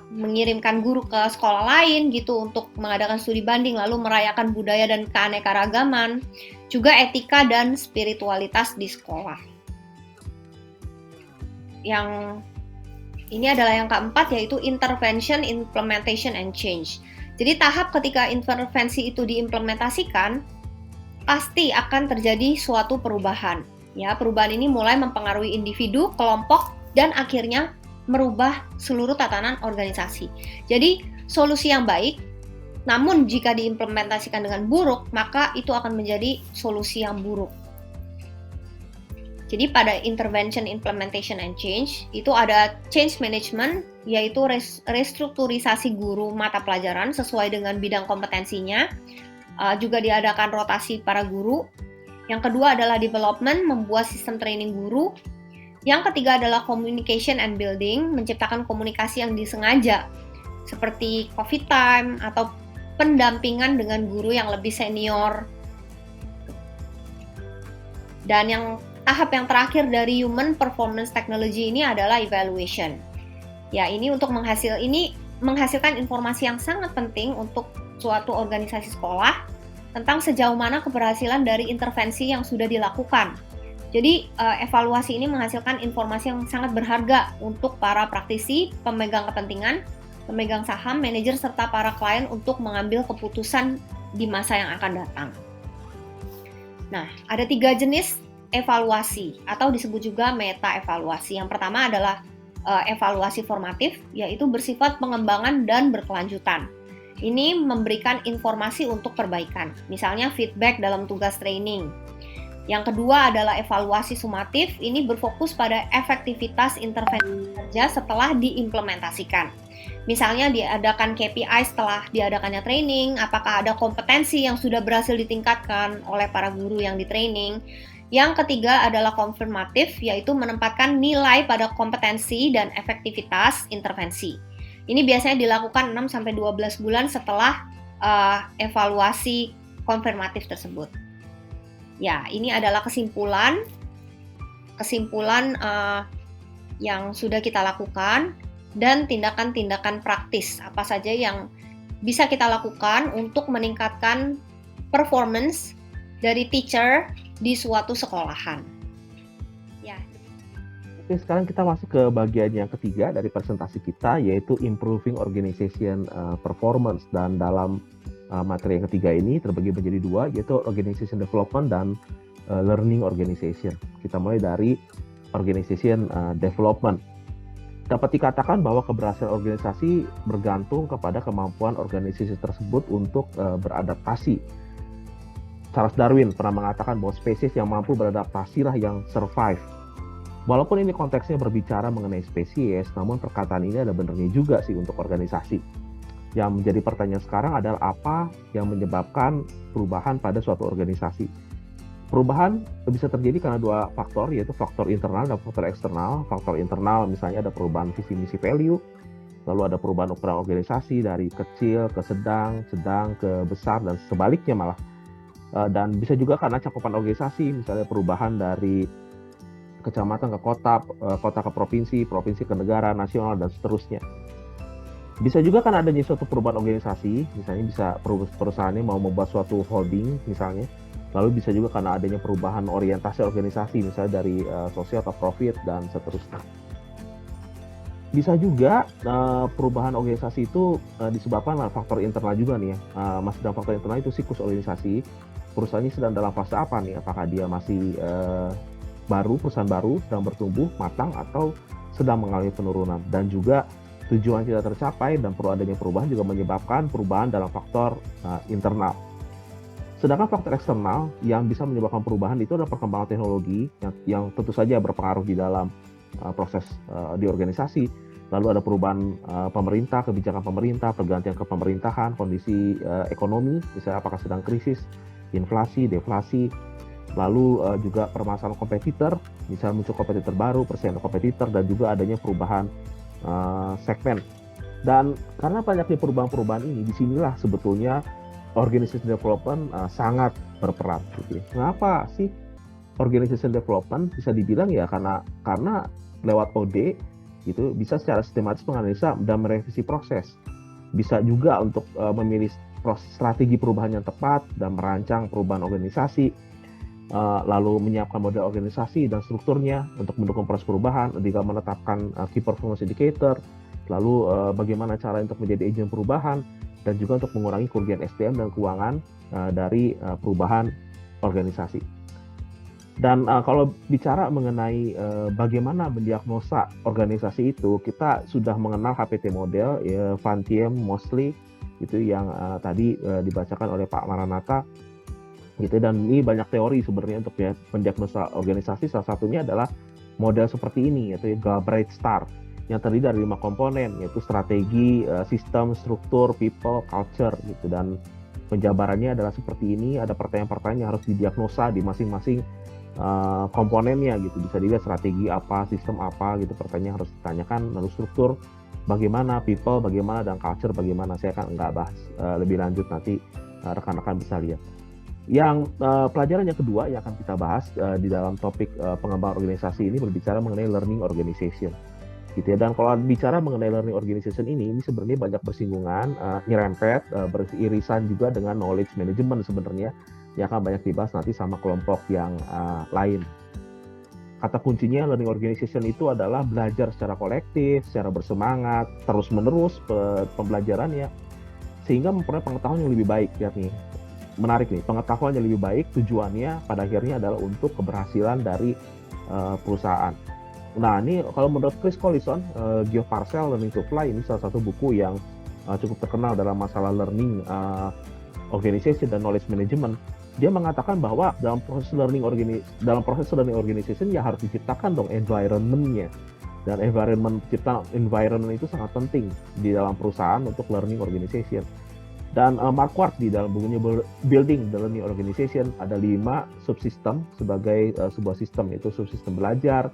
mengirimkan guru ke sekolah lain gitu untuk mengadakan studi banding, lalu merayakan budaya dan keanekaragaman, juga etika dan spiritualitas di sekolah. Yang ini adalah yang keempat, yaitu intervention, implementation, and change. Jadi tahap ketika intervensi itu diimplementasikan, pasti akan terjadi suatu perubahan. Ya, perubahan ini mulai mempengaruhi individu, kelompok, dan akhirnya merubah seluruh tatanan organisasi. Jadi, solusi yang baik, namun jika diimplementasikan dengan buruk, maka itu akan menjadi solusi yang buruk. Jadi pada intervention, implementation, and change, itu ada change management, yaitu restrukturisasi guru mata pelajaran sesuai dengan bidang kompetensinya. Juga diadakan rotasi para guru. Yang kedua adalah development, membuat sistem training guru. Yang ketiga adalah communication and building, menciptakan komunikasi yang disengaja, seperti coffee time atau pendampingan dengan guru yang lebih senior. Dan yang tahap yang terakhir dari human performance technology ini adalah evaluation. Ya, ini untuk menghasilkan informasi yang sangat penting untuk suatu organisasi sekolah tentang sejauh mana keberhasilan dari intervensi yang sudah dilakukan. Jadi, evaluasi ini menghasilkan informasi yang sangat berharga untuk para praktisi, pemegang kepentingan, pemegang saham, manajer, serta para klien untuk mengambil keputusan di masa yang akan datang. Nah, ada 3 jenis evaluasi atau disebut juga meta-evaluasi. Yang pertama adalah evaluasi formatif, yaitu bersifat pengembangan dan berkelanjutan. Ini memberikan informasi untuk perbaikan, misalnya feedback dalam tugas training. Yang kedua adalah evaluasi sumatif, ini berfokus pada efektivitas intervensi kerja setelah diimplementasikan. Misalnya diadakan KPI setelah diadakannya training, apakah ada kompetensi yang sudah berhasil ditingkatkan oleh para guru yang di training. Yang ketiga adalah konfirmatif, yaitu menempatkan nilai pada kompetensi dan efektivitas intervensi. Ini biasanya dilakukan 6-12 bulan setelah evaluasi konfirmatif tersebut. Ya, ini adalah kesimpulan yang sudah kita lakukan dan tindakan-tindakan praktis apa saja yang bisa kita lakukan untuk meningkatkan performance dari teacher di suatu sekolahan. Ya. Oke, sekarang kita masuk ke bagian yang ketiga dari presentasi kita, yaitu improving organization performance. Dan dalam materi yang ketiga ini terbagi menjadi 2, yaitu organization development dan learning organization. Kita mulai dari organization development. Dapat dikatakan bahwa keberhasilan organisasi bergantung kepada kemampuan organisasi tersebut untuk beradaptasi. Charles Darwin pernah mengatakan bahwa spesies yang mampu beradaptasi lah yang survive. Walaupun ini konteksnya berbicara mengenai spesies, namun perkataan ini ada benarnya juga sih untuk organisasi. Yang menjadi pertanyaan sekarang adalah apa yang menyebabkan perubahan pada suatu organisasi. Perubahan bisa terjadi karena 2 faktor, yaitu faktor internal dan faktor eksternal. Faktor internal misalnya ada perubahan visi misi value, lalu ada perubahan ukuran organisasi dari kecil ke sedang ke besar, dan sebaliknya malah. Dan bisa juga karena cakupan organisasi, misalnya perubahan dari kecamatan ke kota, kota ke provinsi, provinsi ke negara, nasional, dan seterusnya. Bisa juga kan adanya suatu perubahan organisasi, misalnya bisa perusahaannya mau membuat suatu holding misalnya, lalu bisa juga karena adanya perubahan orientasi organisasi, misalnya dari sosial ke profit, dan seterusnya. Bisa juga perubahan organisasi itu disebabkan oleh faktor internal juga nih ya. Masih dalam faktor internal itu siklus organisasi, perusahaannya sedang dalam fase apa nih, apakah dia masih perusahaan baru, sedang bertumbuh, matang, atau sedang mengalami penurunan. Dan juga tujuan tidak tercapai dan perlu adanya perubahan juga menyebabkan perubahan dalam faktor internal. Sedangkan faktor eksternal yang bisa menyebabkan perubahan itu adalah perkembangan teknologi yang tentu saja berpengaruh di dalam proses di organisasi. Lalu ada perubahan pemerintah, kebijakan pemerintah, pergantian kepemerintahan, kondisi ekonomi, misalnya apakah sedang krisis, inflasi, deflasi, lalu juga permasalahan kompetitor, misalnya muncul kompetitor baru, persaingan kompetitor, dan juga adanya perubahan segmen. Dan karena banyaknya perubahan-perubahan ini, disinilah sebetulnya organization development sangat berperan. Gitu ya. Mengapa sih organization development bisa dibilang ya karena lewat OD gitu bisa secara sistematis menganalisa dan merevisi proses, bisa juga untuk memilih strategi perubahan yang tepat dan merancang perubahan organisasi, lalu menyiapkan model organisasi dan strukturnya untuk mendukung proses perubahan, juga menetapkan key performance indicator, lalu bagaimana cara untuk menjadi agent perubahan, dan juga untuk mengurangi kerugian SDM dan keuangan dari perubahan organisasi. Dan kalau bicara mengenai bagaimana mendiagnosa organisasi itu, kita sudah mengenal HPT model, ya, Van Thiem, Mosley, itu yang tadi dibacakan oleh Pak Maranatha, gitu. Dan ini banyak teori sebenarnya untuk ya, mendiagnosa organisasi. Salah satunya adalah model seperti ini, yaitu Galbraith Star, yang terdiri dari 5 komponen, yaitu strategi, sistem, struktur, people, culture, gitu. Dan penjabarannya adalah seperti ini, ada pertanyaan-pertanyaan yang harus didiagnosa di masing-masing komponennya, gitu. Bisa dilihat strategi apa, sistem apa, gitu, pertanyaan harus ditanyakan, lalu struktur bagaimana, people bagaimana, dan culture bagaimana. Saya akan nggak bahas lebih lanjut, nanti rekan-rekan bisa lihat. Yang pelajaran yang kedua yang akan kita bahas di dalam topik pengembangan organisasi ini berbicara mengenai learning organization, gitu ya. Dan kalau bicara mengenai learning organization ini sebenarnya banyak bersinggungan, nyerempet, beririsan juga dengan knowledge management sebenarnya, yang akan banyak dibahas nanti sama kelompok yang lain. Kata kuncinya learning organization itu adalah belajar secara kolektif, secara bersemangat, terus-menerus pembelajarannya, sehingga memperoleh pengetahuan yang lebih baik. Lihat nih, menarik nih, pengetahuan yang lebih baik tujuannya pada akhirnya adalah untuk keberhasilan dari perusahaan. Nah, ini kalau menurut Chris Collison, Geoff Parcell, Learning to Fly, ini salah satu buku yang cukup terkenal dalam masalah learning organization dan knowledge management. Dia mengatakan bahwa dalam proses learning organization ya harus diciptakan dong environment-nya. Dan environment itu sangat penting di dalam perusahaan untuk learning organization. Dan Mark Ward di dalam bukunya Building the Learning Organization ada 5 subsistem sebagai sebuah sistem, yaitu subsistem belajar,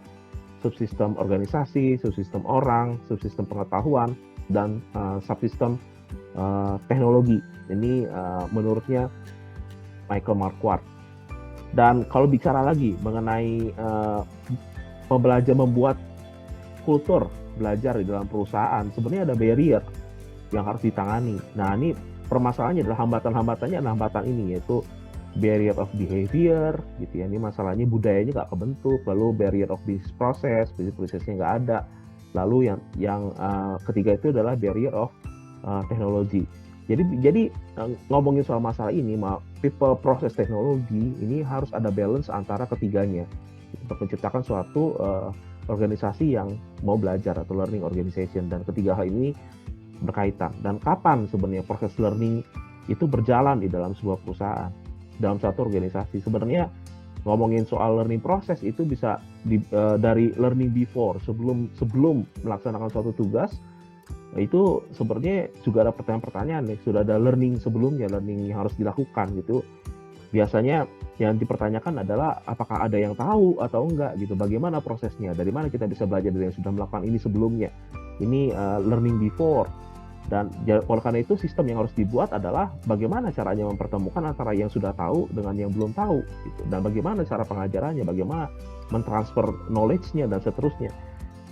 subsistem organisasi, subsistem orang, subsistem pengetahuan, dan subsistem teknologi. Ini menurutnya Michael Marquardt. Dan kalau bicara lagi mengenai pembelajar membuat kultur belajar di dalam perusahaan, sebenarnya ada barrier yang harus ditangani. Nah, ini permasalahannya adalah hambatan ini, yaitu barrier of behavior, gitu ya. Ini masalahnya budayanya nggak kebentuk, lalu barrier of business process, prosesnya nggak ada. Lalu yang ketiga itu adalah barrier of teknologi. Jadi ngomongin soal masalah ini, people, proses, teknologi, ini harus ada balance antara ketiganya untuk menciptakan suatu organisasi yang mau belajar atau learning organization. Dan ketiga hal ini berkaitan. Dan kapan sebenarnya proses learning itu berjalan di dalam sebuah perusahaan, dalam satu organisasi? Sebenarnya ngomongin soal learning proses itu bisa dari learning before, sebelum melaksanakan suatu tugas. Itu sebenarnya juga ada pertanyaan-pertanyaan nih, sudah ada learning sebelumnya, learning yang harus dilakukan gitu. Biasanya yang dipertanyakan adalah apakah ada yang tahu atau enggak gitu, bagaimana prosesnya, dari mana kita bisa belajar dari yang sudah melakukan ini sebelumnya. Ini learning before. Dan oleh karena itu sistem yang harus dibuat adalah bagaimana caranya mempertemukan antara yang sudah tahu dengan yang belum tahu gitu. Dan bagaimana cara pengajarannya, bagaimana mentransfer knowledge-nya dan seterusnya.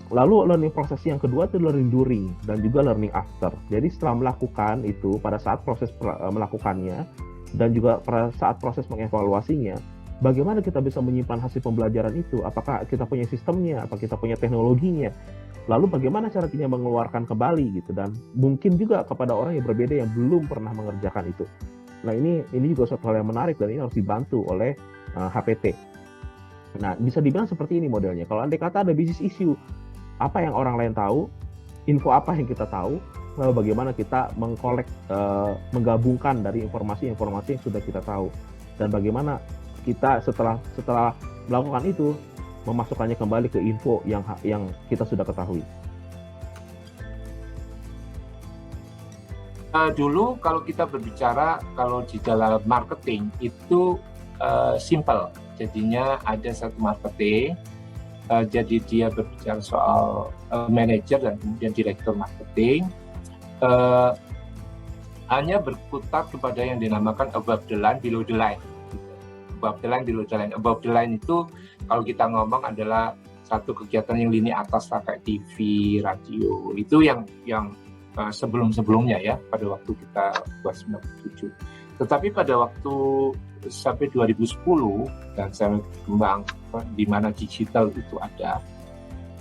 Lalu learning proses yang kedua itu learning during dan juga learning after. Jadi setelah melakukan itu, pada saat proses melakukannya dan juga pada saat proses mengevaluasinya, bagaimana kita bisa menyimpan hasil pembelajaran itu? Apakah kita punya sistemnya? Apakah kita punya teknologinya? Lalu bagaimana cara kita mengeluarkan kembali gitu? Dan mungkin juga kepada orang yang berbeda yang belum pernah mengerjakan itu. Nah, ini juga suatu hal yang menarik dan ini harus dibantu oleh HPT. Nah, bisa dibilang seperti ini modelnya. Kalau andai kata ada business issue, apa yang orang lain tahu, info apa yang kita tahu, lalu bagaimana kita menggabungkan dari informasi-informasi yang sudah kita tahu, dan bagaimana kita setelah melakukan itu memasukkannya kembali ke info yang kita sudah ketahui. Dulu kalau kita berbicara, kalau di dalam marketing itu simple, Jadinya ada satu marketing, jadi dia berbicara soal manajer dan kemudian direktur marketing, hanya berkutat kepada yang dinamakan above the line, below the line. Above the line, below the line. Above the line itu kalau kita ngomong adalah satu kegiatan yang lini atas kayak TV, radio. Itu yang sebelum-sebelumnya ya, pada waktu kita buat 97. Tetapi pada waktu sampai 2010 dan saya berkembang di mana digital itu ada,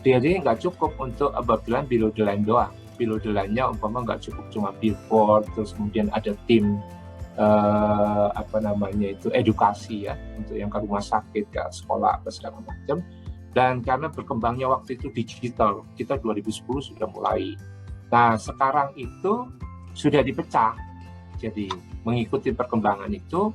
jadi nggak cukup untuk above the line, below the line doang. Below the line-nya umpama nggak cukup cuma billboard, terus kemudian ada tim edukasi ya, untuk yang ke rumah sakit, ke sekolah, ke segala macam. Dan karena berkembangnya waktu itu digital, kita 2010 sudah mulai. Nah sekarang itu sudah dipecah. Jadi mengikuti perkembangan itu,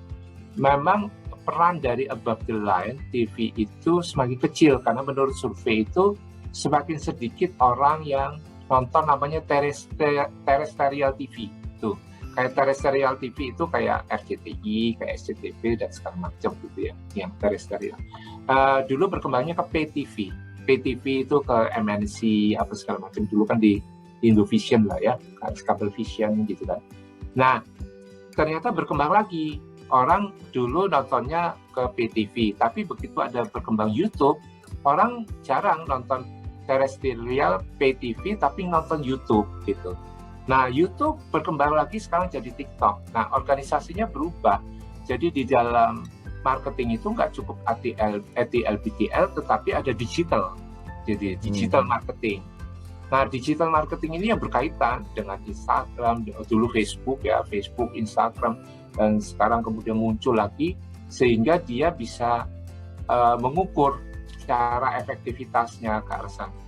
memang peran dari above the line TV itu semakin kecil, karena menurut survei itu semakin sedikit orang yang nonton namanya terrestrial TV. Tuh, kayak terrestrial TV itu kayak RCTI, kayak SCTV dan segala macam gitu ya, yang terrestrial. Dulu berkembangnya ke PTV. PTV itu ke MNC apa segala macam, dulu kan di Indovision lah ya, kabel vision gitu kan. Nah, ternyata berkembang lagi. Orang dulu nontonnya ke PTV, tapi begitu ada berkembang YouTube, orang jarang nonton terrestrial PTV, tapi nonton YouTube gitu. Nah, YouTube berkembang lagi sekarang jadi TikTok. Nah, organisasinya berubah. Jadi di dalam marketing itu nggak cukup ATL, BTL, tetapi ada digital. Jadi digital marketing. Nah, digital marketing ini yang berkaitan dengan Instagram, dulu Facebook ya, Facebook, Instagram, dan sekarang kemudian muncul lagi, sehingga dia bisa mengukur cara efektivitasnya ke arah sana.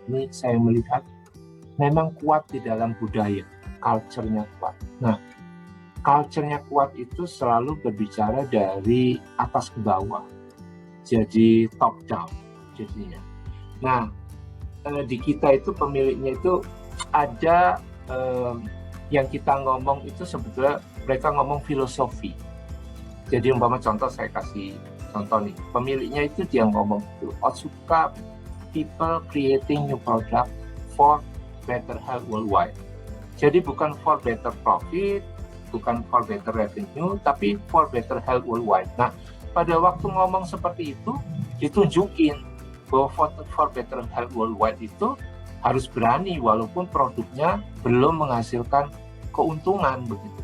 Ini saya melihat memang kuat di dalam budaya, culture-nya kuat. Nah, culture-nya kuat itu selalu berbicara dari atas ke bawah, jadi top down jadinya. Nah, di kita itu pemiliknya itu ada yang kita ngomong itu sebetulnya mereka ngomong filosofi. Jadi umpama contoh, saya kasih contoh nih, pemiliknya itu dia ngomong itu Otsuka people creating new product for better health worldwide. Jadi bukan for better profit, bukan for better revenue, tapi for better health worldwide. Nah, pada waktu ngomong seperti itu ditunjukin bahwa for better health worldwide itu harus berani walaupun produknya belum menghasilkan keuntungan begitu.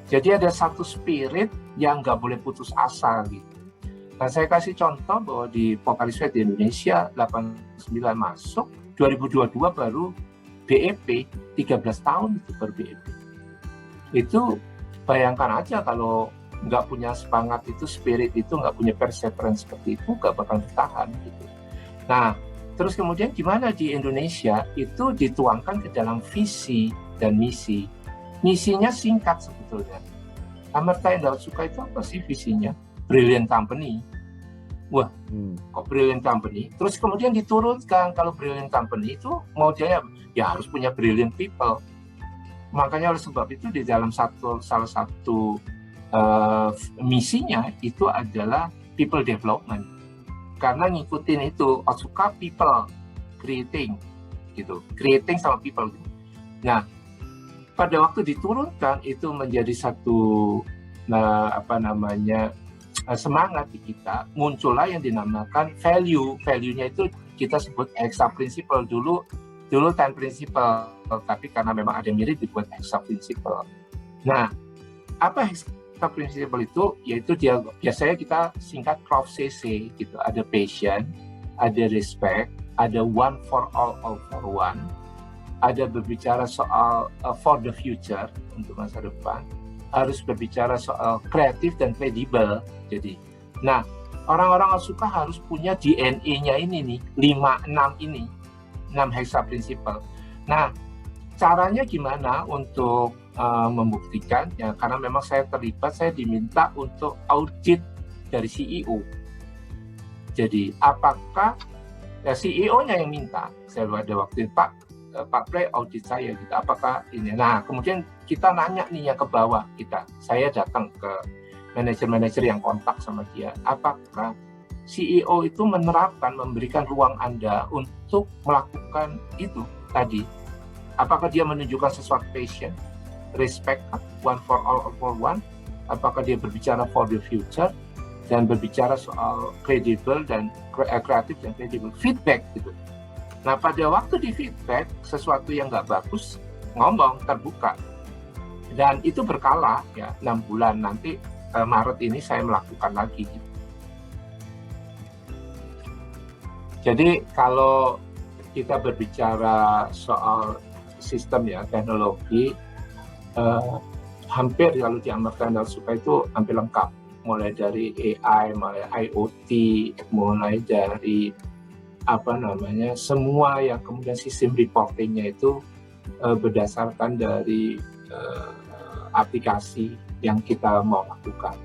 Jadi ada satu spirit yang nggak boleh putus asa gitu. Nah, saya kasih contoh bahwa di Pokari di Indonesia 89 masuk, 2022 baru BEP, 13 tahun itu baru BEP. Itu bayangkan aja kalau nggak punya semangat itu, spirit itu, nggak punya perseverance seperti itu, nggak bakal bertahan gitu. Nah, terus kemudian gimana di Indonesia itu dituangkan ke dalam visi dan misi. Misinya singkat sebetulnya. Amarta Indah Otsuka itu apa sih visinya? Brilliant company. Wah, kok brilliant company? Terus kemudian diturunkan kalau brilliant company itu mau dia ya harus punya brilliant people. Makanya oleh sebab itu di dalam salah satu misinya itu adalah people development. Karena ngikutin itu Otsuka people creating gitu, creating sama people gitu. Nah, pada waktu diturunkan itu menjadi satu semangat di kita, muncullah yang dinamakan value-nya itu kita sebut hexa principle dulu 10 principle, tapi karena memang ada mirip dibuat hexa principle. Nah, apa hexa principle itu? Yaitu dia biasanya kita singkat CROFF CC gitu. Ada passion, ada respect, ada one for all for one. Ada berbicara soal for the future, untuk masa depan. Harus berbicara soal kreatif dan kredibel. Jadi, nah, orang-orang Otsuka harus punya DNA-nya ini nih, 5-6 ini, 6 hexa principle. Nah, caranya gimana untuk membuktikan? Ya, karena memang saya terlibat, saya diminta untuk audit dari CEO. Jadi, apakah ya CEO-nya yang minta? Saya pada waktu itu, Pak Pre audit saya gitu, apakah ini? Nah, kemudian kita nanya nih yang ke bawah kita. Saya datang ke manajer-manajer yang kontak sama dia, apakah CEO itu memberikan ruang Anda untuk melakukan itu tadi? Apakah dia menunjukkan sesuatu passion, respect, one for all for one? Apakah dia berbicara for the future dan berbicara soal credible dan kreatif dan credible, feedback gitu. Nah, pada waktu di feedback sesuatu yang nggak bagus, ngomong terbuka, dan itu berkala ya, 6 bulan nanti Maret ini saya melakukan lagi gitu. Jadi kalau kita berbicara soal sistem ya, teknologi, hampir kalau di Amerika dan Suka itu hampir lengkap, mulai dari AI, mulai IoT, mulai dari semua yang kemudian sistem reportingnya itu berdasarkan dari aplikasi yang kita mau lakukan.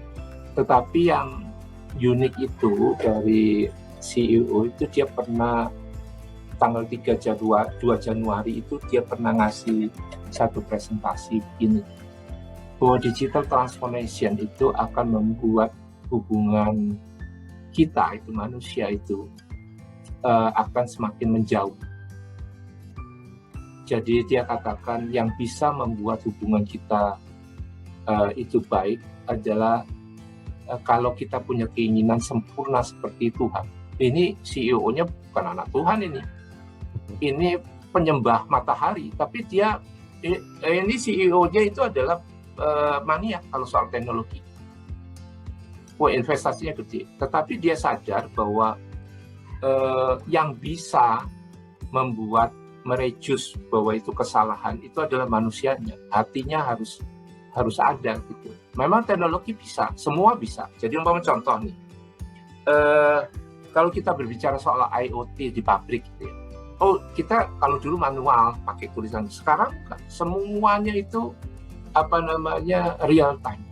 Tetapi yang unik itu dari CEO itu, dia pernah tanggal 2 Januari itu dia pernah ngasih satu presentasi begini, bahwa digital transformation itu akan membuat hubungan kita itu, manusia itu akan semakin menjauh. Jadi dia katakan yang bisa membuat hubungan kita itu baik adalah kalau kita punya keinginan sempurna seperti Tuhan. Ini CEO-nya bukan anak Tuhan ini penyembah matahari, tapi dia ini CEO-nya itu adalah mania kalau soal teknologi. Investasinya gede, tetapi dia sadar bahwa yang bisa membuat mereduce bahwa itu kesalahan itu adalah manusianya, hatinya harus ada gitu. Memang teknologi bisa, semua bisa. Jadi umpama contoh nih, kalau kita berbicara soal IoT di pabrik gitu ya, kita kalau dulu manual pakai tulisan, sekarang semuanya itu real time.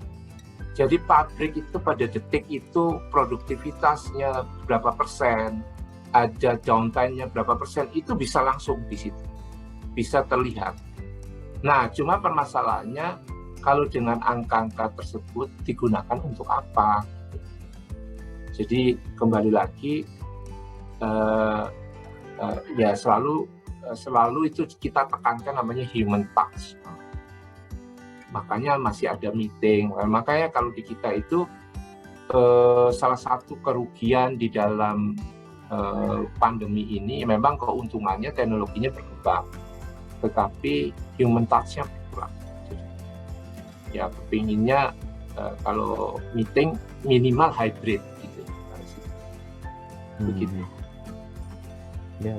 Jadi pabrik itu pada detik itu produktivitasnya berapa persen, ada downtime-nya berapa persen, itu bisa langsung di situ, bisa terlihat. Nah, cuma permasalahannya kalau dengan angka-angka tersebut digunakan untuk apa? Jadi kembali lagi ya selalu itu kita tekankan namanya human touch. Makanya masih ada meeting. Makanya kalau di kita itu salah satu kerugian di dalam pandemi ini memang keuntungannya teknologinya berkembang, tetapi human touch-nya berkurang. Ya kepinginnya kalau meeting minimal hybrid gitu. Begitu. Ya.